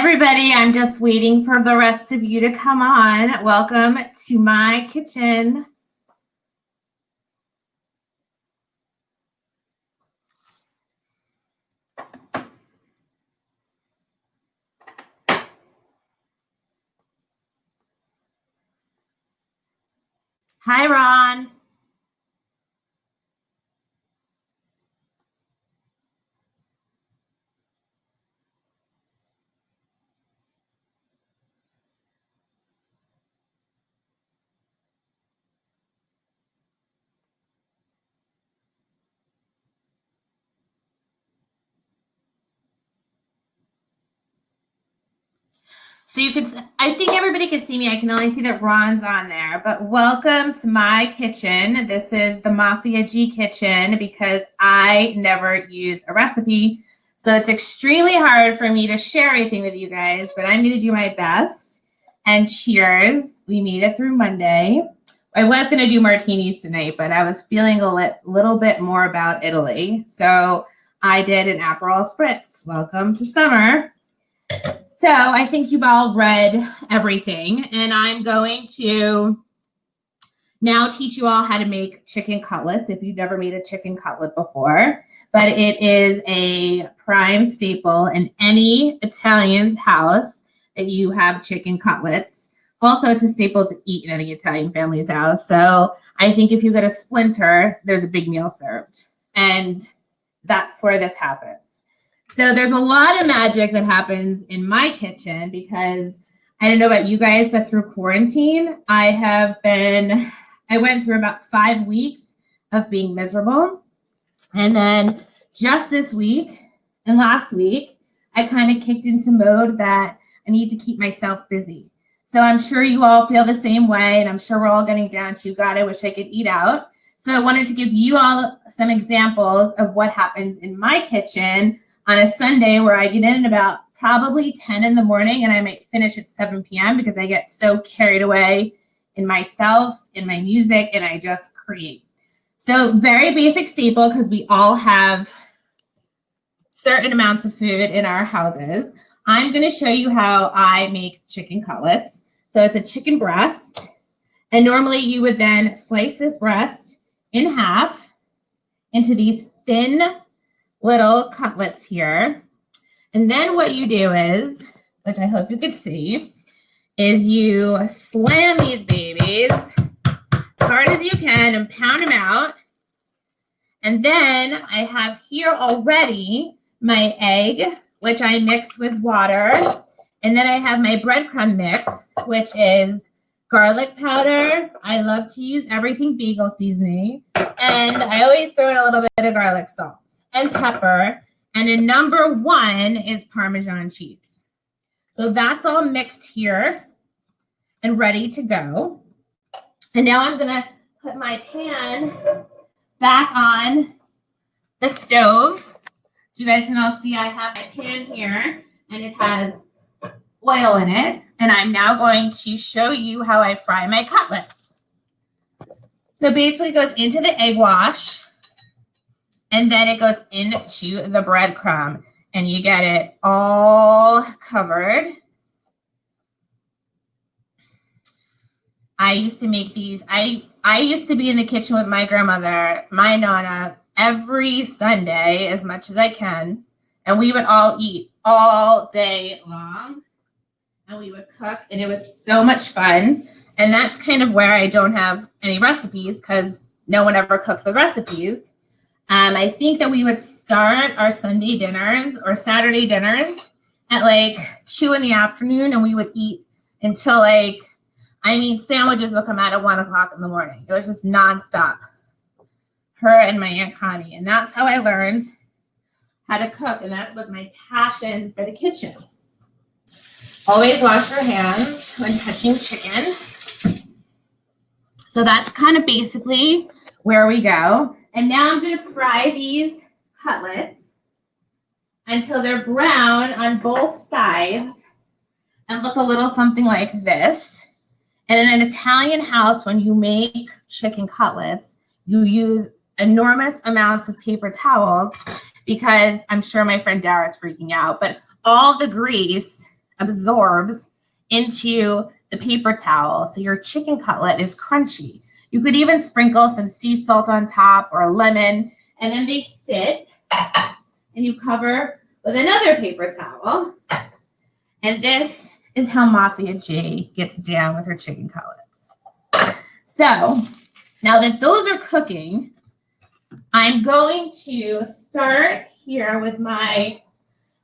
everybody. I'm just waiting for the rest of you to come on. Welcome to my kitchen. Hi, Ron. So you could, I think everybody could see me. I can only see that Ron's on there, but welcome to my kitchen. This is the Mafia G kitchen because I never use a recipe. So it's extremely hard for me to share everything with you guys, but I'm going to do my best. And cheers. We made it through Monday. I was going to do martinis tonight, but I was feeling a little bit more about Italy. So I did an Aperol Spritz. Welcome to summer. So I think you've all read everything, and I'm going to now teach you all how to make chicken cutlets if you've never made a chicken cutlet before. But it is a prime staple in any Italian's house that you have chicken cutlets. Also, it's a staple to eat in any Italian family's house. So I think if you get a splinter, there's a big meal served. And that's where this happens. So there's a lot of magic that happens in my kitchen because I don't know about you guys, but through quarantine, I went through about 5 weeks of being miserable. And then just this week and last week, I kind of kicked into mode that I need to keep myself busy. So I'm sure you all feel the same way. And I'm sure we're all getting down to, God, I wish I could eat out. So I wanted to give you all some examples of what happens in my kitchen on a Sunday where I get in about probably 10 in the morning and I might finish at 7 p.m. because I get so carried away in myself, in my music, and I just create. So very basic staple because we all have certain amounts of food in our houses. I'm going to show you how I make chicken cutlets. So it's a chicken breast. And normally you would then slice this breast in half into these thin little cutlets here. And then what you do is, which I hope you can see, is you slam these babies as hard as you can and pound them out. And then I have here already my egg, which I mix with water. And then I have my breadcrumb mix, which is garlic powder. I love to use everything bagel seasoning. And I always throw in a little bit of garlic salt and pepper, and then number 1 is Parmesan cheese. So that's all mixed here and ready to go. And now I'm gonna put my pan back on the stove. So you guys can all see I have my pan here and it has oil in it. And I'm now going to show you how I fry my cutlets. So basically it goes into the egg wash, and then it goes into the breadcrumb, and you get it all covered. I used to make these. I used to be in the kitchen with my grandmother, my Nana, every Sunday as much as I can, and we would all eat all day long, and we would cook, and it was so much fun. And that's kind of where I don't have any recipes because no one ever cooked with recipes. I think that we would start our Sunday dinners or Saturday dinners at like 2 in the afternoon, and we would eat until sandwiches would come out at 1 o'clock in the morning. It was just nonstop. Her and my Aunt Connie. And that's how I learned how to cook. And that was my passion for the kitchen. Always wash your hands when touching chicken. So that's kind of basically where we go. And now I'm going to fry these cutlets until they're brown on both sides and look a little something like this. And in an Italian house, when you make chicken cutlets, you use enormous amounts of paper towels because I'm sure my friend Dara is freaking out, but all the grease absorbs into the paper towel, so your chicken cutlet is crunchy. You could even sprinkle some sea salt on top or a lemon, and then they sit, and you cover with another paper towel. And this is how Mafia G gets down with her chicken cutlets. So now that those are cooking, I'm going to start here with my,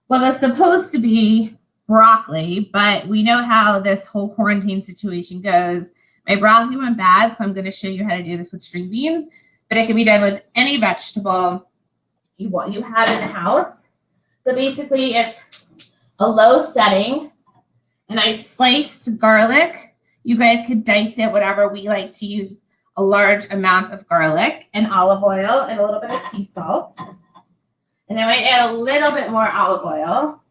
well, it's supposed to be broccoli, but we know how this whole quarantine situation goes. My broccoli went bad, so I'm going to show you how to do this with string beans, but it can be done with any vegetable you have in the house. So basically it's a low setting, and I sliced garlic. You guys could dice it, whatever. We like to use a large amount of garlic and olive oil and a little bit of sea salt. And I might add a little bit more olive oil.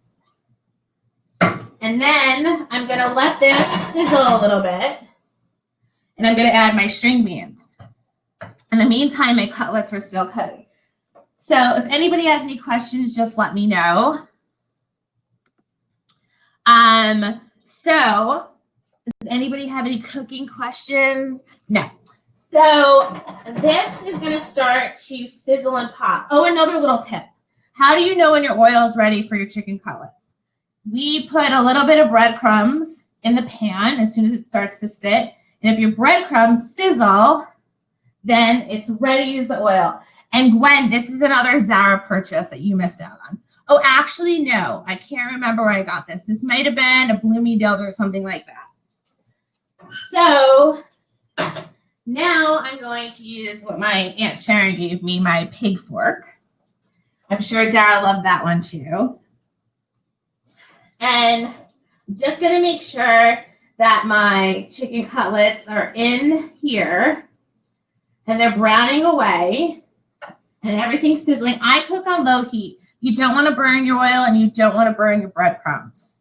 And then I'm going to let this sizzle a little bit. And I'm going to add my string beans. In the meantime, my cutlets are still cutting. So if anybody has any questions, just let me know. So does anybody have any cooking questions? No. So this is going to start to sizzle and pop. Oh, another little tip. How do you know when your oil is ready for your chicken cutlets? We put a little bit of breadcrumbs in the pan as soon as it starts to sit. And if your breadcrumbs sizzle, then it's ready to use the oil. And Gwen, this is another Zara purchase that you missed out on. Oh, actually, no. I can't remember where I got this. This might have been a Bloomingdale's or something like that. So now I'm going to use what my Aunt Sharon gave me, my pig fork. I'm sure Dara loved that one too. And I'm just going to make sure that my chicken cutlets are in here and they're browning away and everything's sizzling. I cook on low heat. You don't want to burn your oil and you don't want to burn your breadcrumbs.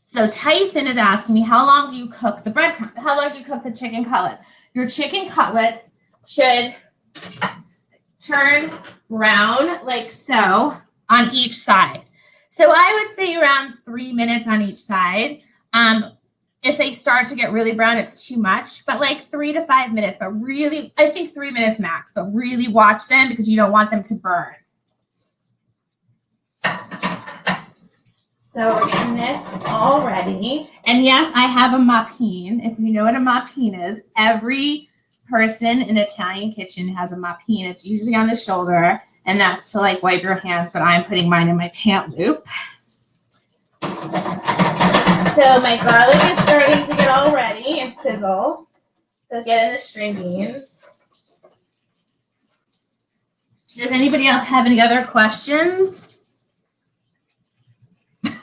So Tyson is asking me, how long do you cook the breadcrumbs? How long do you cook the chicken cutlets? Your chicken cutlets should turn brown like so on each side. So I would say around 3 minutes on each side. If they start to get really brown, it's too much, but like 3 to 5 minutes, but really, I think 3 minutes max, but really watch them because you don't want them to burn. So we're getting this all ready. And yes, I have a moppine. If you know what a moppine is, every person in an Italian kitchen has a moppine. It's usually on the shoulder, and that's to like wipe your hands, but I'm putting mine in my pant loop. So my garlic is starting to get all ready and sizzle. So get in the string beans. Does anybody else have any other questions?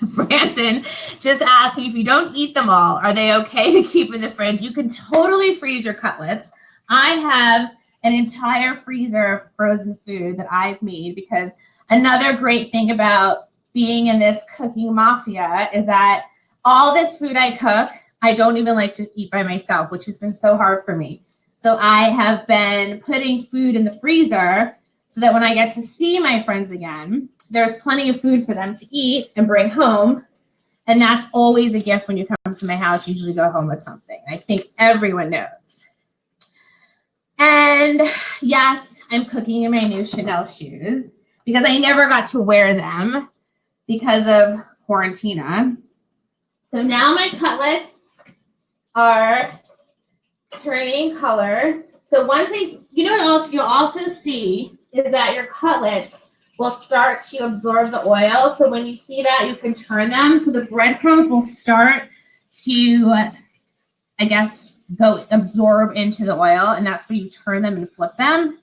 Branson just asked me, if you don't eat them all, are they okay to keep in the fridge? You can totally freeze your cutlets. I have an entire freezer of frozen food that I've made, because another great thing about being in this cooking mafia is that all this food I cook, I don't even like to eat by myself, which has been so hard for me. So I have been putting food in the freezer so that when I get to see my friends again, there's plenty of food for them to eat and bring home. And that's always a gift when you come to my house. You usually go home with something. I think everyone knows. And yes, I'm cooking in my new Chanel shoes because I never got to wear them because of quarantine. So now my cutlets are turning color. So once they, you know what else you'll also see is that your cutlets will start to absorb the oil. So when you see that, you can turn them. So the breadcrumbs will start to, I guess, go absorb into the oil. And that's when you turn them and flip them.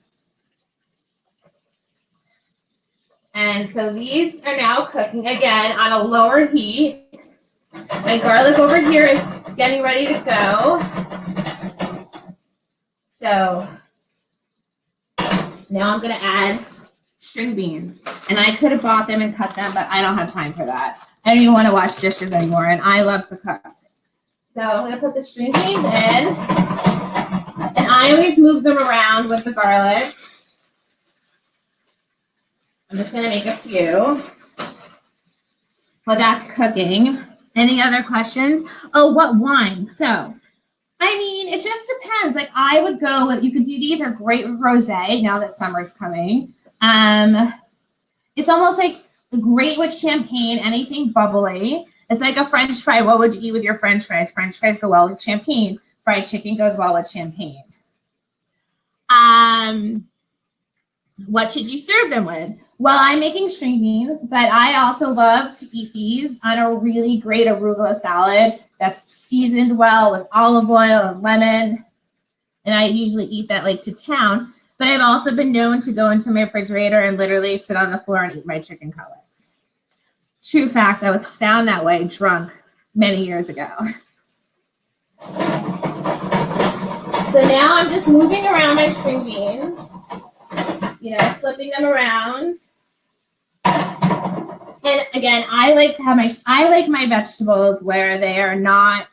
And so these are now cooking again on a lower heat. My garlic over here is getting ready to go. So now I'm going to add string beans. And I could have bought them and cut them, but I don't have time for that. I don't even want to wash dishes anymore, and I love to cook. So I'm going to put the string beans in. And I always move them around with the garlic. I'm just going to make a few. Well, that's cooking. Any other questions? Oh, what wine? So, I mean, it just depends. Like I would go with, you could do, these are great with rosé now that summer's coming. It's almost like great with champagne, anything bubbly. It's like a French fry. What would you eat with your French fries? French fries go well with champagne. Fried chicken goes well with champagne. What should you serve them with? Well, I'm making string beans, but I also love to eat these on a really great arugula salad that's seasoned well with olive oil and lemon. And I usually eat that like to town, but I've also been known to go into my refrigerator and literally sit on the floor and eat my chicken cutlets. True fact, I was found that way drunk many years ago. So now I'm just moving around my string beans, you know, flipping them around. And again, I like to have my vegetables where they are not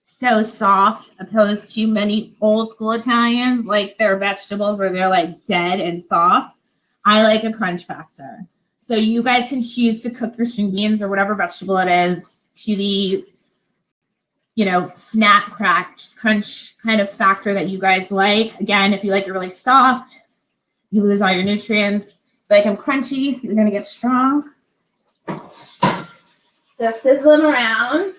so soft, opposed to many old school Italians, like their vegetables where they're like dead and soft. I like a crunch factor. So you guys can choose to cook your string beans or whatever vegetable it is to the, you know, snap, crack, crunch kind of factor that you guys like. Again, if you like it really soft, you lose all your nutrients. If you like them crunchy, you're gonna get strong. So sizzle them around.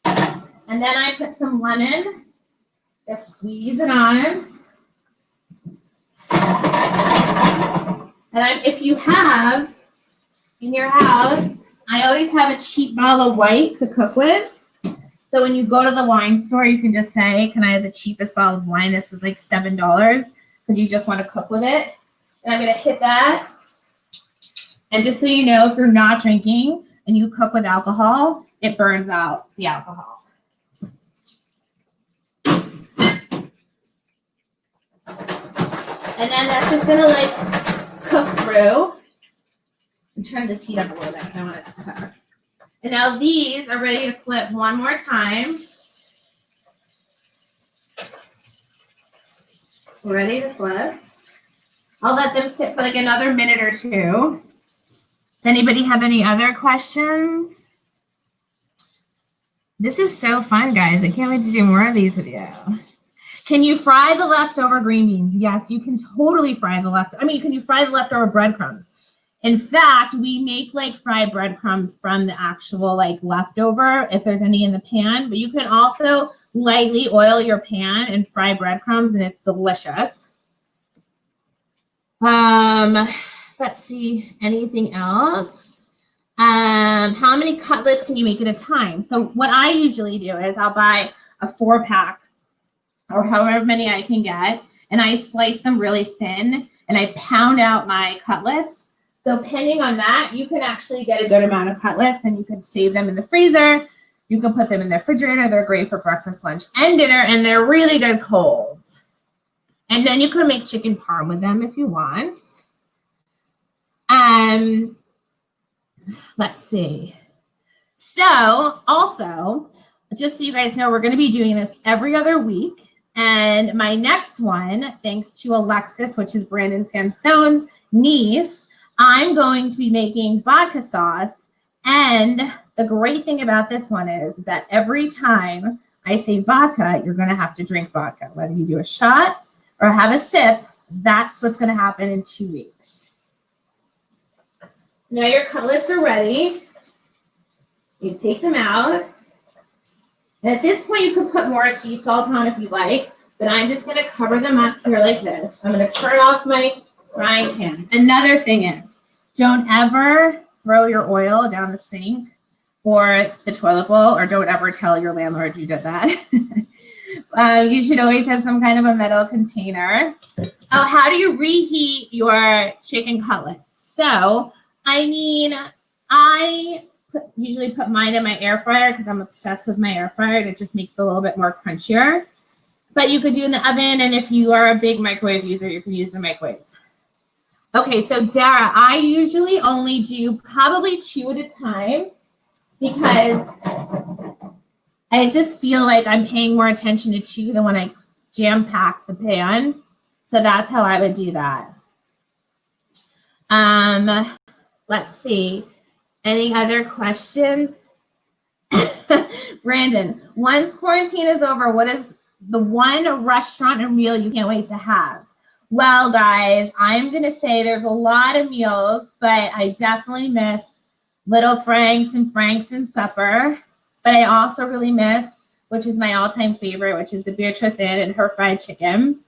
And then I put some lemon, just squeeze it on. And if you have in your house, I always have a cheap bottle of white to cook with. So when you go to the wine store, you can just say, can I have the cheapest bottle of wine? This was like $7 because you just want to cook with it. And I'm going to hit that. And just so you know, if you're not drinking and you cook with alcohol, it burns out the alcohol. And then that's just going to like cook through. And turn this heat up a little bit because I want it to cook. And now these are ready to flip one more time. We're ready to flip. I'll let them sit for like another minute or two. Does anybody have any other questions? This is so fun, guys. I can't wait to do more of these with you. Can you fry the leftover green beans? Yes, you can totally fry the leftover. I mean, can you fry the leftover breadcrumbs? In fact, we make like fried breadcrumbs from the actual like leftover, if there's any in the pan, but you can also lightly oil your pan and fry breadcrumbs and it's delicious. Let's see, anything else? How many cutlets can you make at a time? So what I usually do is I'll buy a 4-pack or however many I can get, and I slice them really thin and I pound out my cutlets. So depending on that, you can actually get a good amount of cutlets and you can save them in the freezer. You can put them in the refrigerator. They're great for breakfast, lunch, and dinner, and they're really good cold. And then you can make chicken parm with them if you want. Let's see. So also, just so you guys know, we're going to be doing this every other week. And my next one, thanks to Alexis, which is Brandon Sansone's niece, I'm going to be making vodka sauce. And the great thing about this one is that every time I say vodka, you're going to have to drink vodka. Whether you do a shot or have a sip, that's what's going to happen in 2 weeks. Now your cutlets are ready. You take them out. And at this point, you can put more sea salt on if you like, but I'm just going to cover them up here like this. I'm going to turn off my frying pan. Another thing is, don't ever throw your oil down the sink or the toilet bowl, or don't ever tell your landlord you did that. You should always have some kind of a metal container. Oh, how do you reheat your chicken cutlets? So, I mean, I usually put mine in my air fryer because I'm obsessed with my air fryer. It just makes it a little bit more crunchier. But you could do in the oven, and if you are a big microwave user, you can use the microwave. Okay, so Dara, I usually only do probably 2 at a time because I just feel like I'm paying more attention to 2 than when I jam-pack the pan. So that's how I would do that. Let's see. Any other questions? Brandon, once quarantine is over, what is the one restaurant or meal you can't wait to have? Well, guys, I'm going to say there's a lot of meals, but I definitely miss Little Frank's and Supper. But I also really miss, which is my all-time favorite, which is the Beatrice Inn and her fried chicken.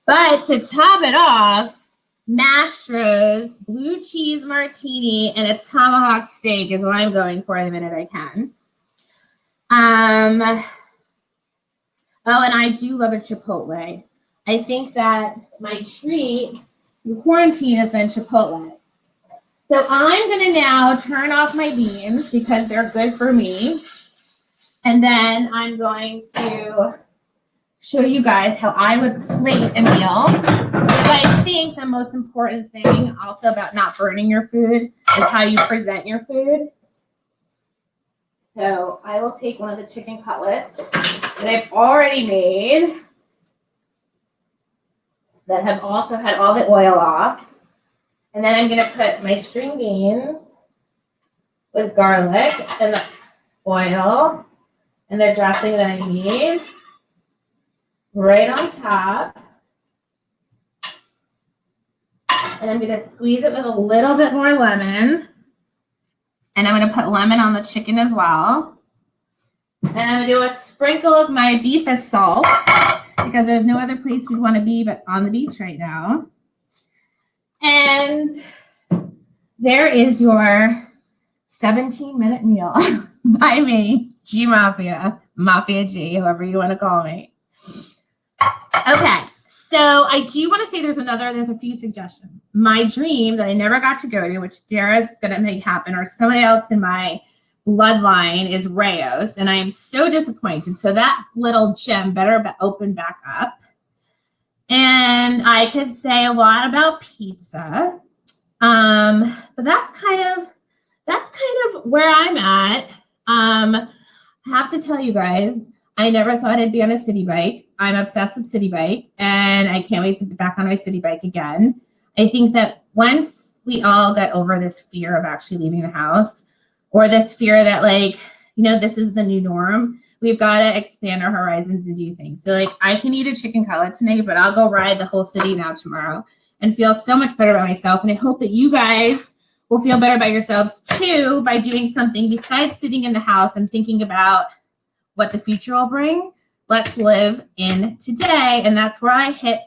But to top it off, Mastro's blue cheese martini and a tomahawk steak is what I'm going for the minute I can. Oh, and I do love a Chipotle. I think that my treat in quarantine has been Chipotle. So I'm going to now turn off my beans because they're good for me. And then I'm going to show you guys how I would plate a meal. But I think the most important thing also about not burning your food is how you present your food. So I will take one of the chicken cutlets that I've already made that have also had all the oil off. And then I'm going to put my string beans with garlic and the oil and the dressing that I need right on top. And I'm going to squeeze it with a little bit more lemon. And I'm going to put lemon on the chicken as well. And I'm going to do a sprinkle of my beef salt because there's no other place we'd want to be but on the beach right now. And there is your 17-minute meal by me, G Mafia, Mafia G, whoever you want to call me. Okay, so I do want to say there's a few suggestions. My dream that I never got to go to, which Dara's going to make happen, or somebody else in my bloodline, is Rayo's, and I am so disappointed. So that little gem better open back up. And I could say a lot about pizza, but that's kind of where I'm at. I have to tell you guys, I never thought I'd be on a city bike. I'm obsessed with city bike, and I can't wait to be back on my city bike again. I think that once we all get over this fear of actually leaving the house, or this fear that, like, you know, this is the new norm, we've got to expand our horizons and do things. So, like, I can eat a chicken cutlet tonight, but I'll go ride the whole city now tomorrow and feel so much better about myself. And I hope that you guys will feel better about yourselves too by doing something besides sitting in the house and thinking about what the future will bring. Let's live in today. And that's where I hit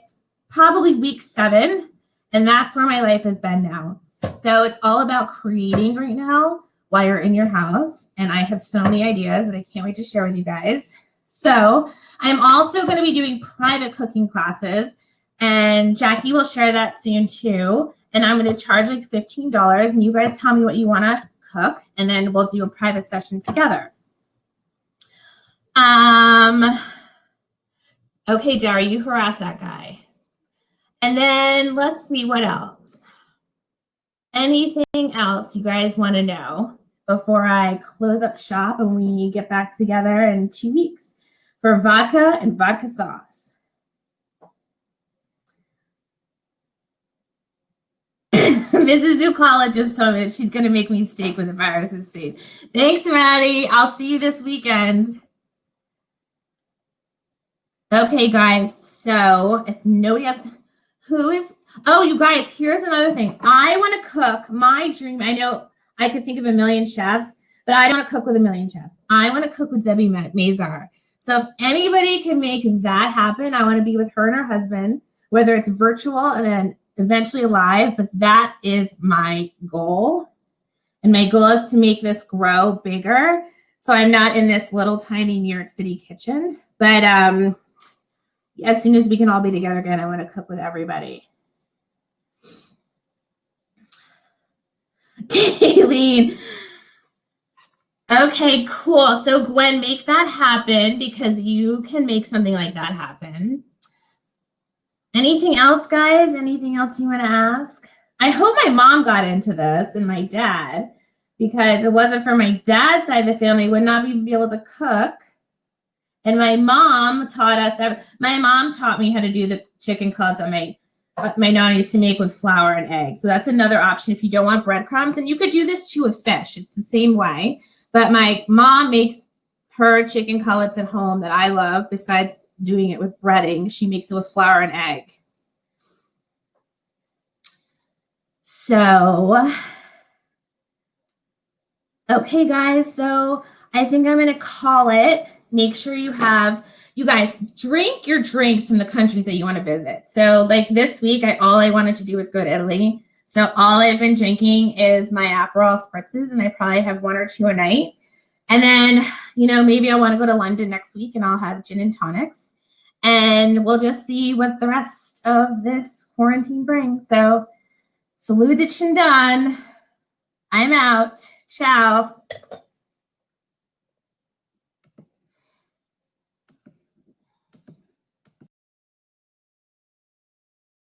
probably week 7. And that's where my life has been now. So it's all about creating right now while you're in your house. And I have so many ideas that I can't wait to share with you guys. So I'm also going to be doing private cooking classes. And Jackie will share that soon too. And I'm going to charge like $15. And you guys tell me what you want to cook. And then we'll do a private session together. Okay, Dara, you harass that guy. And then let's see what else. Anything else you guys want to know before I close up shop and we get back together in 2 weeks for vodka and vodka sauce? Mrs. Zucala just told me that she's going to make me steak when the virus is safe. Thanks, Maddie. I'll see you this weekend. Okay, guys. So if nobody else, oh, you guys, here's another thing. I want to cook my dream. I know I could think of a million chefs, but I don't want to cook with a million chefs. I want to cook with Debbie Mazar. So if anybody can make that happen, I want to be with her and her husband, whether it's virtual and then eventually live, but that is my goal. And my goal is to make this grow bigger. So I'm not in this little tiny New York City kitchen, but as soon as we can all be together again, I want to cook with everybody. Kayleen. Okay, cool. So Gwen, make that happen because you can make something like that happen. Anything else, guys? Anything else you want to ask? I hope my mom got into this and my dad, because if it wasn't for my dad's side of the family, would not be able to cook. And my mom taught me how to do the chicken cutlets that my my nana used to make with flour and eggs. So that's another option if you don't want breadcrumbs. And you could do this to a fish. It's the same way. But my mom makes her chicken cutlets at home that I love. Besides doing it with breading, she makes it with flour and egg. So, okay, guys. So I think I'm going to call it. Make sure you guys drink your drinks from the countries that you want to visit. So like this week, all I wanted to do was go to Italy. So all I've been drinking is my Aperol spritzes, and I probably have 1 or 2 a night. And then, maybe I want to go to London next week and I'll have gin and tonics. And we'll just see what the rest of this quarantine brings. So salute the chindan. I'm out. Ciao.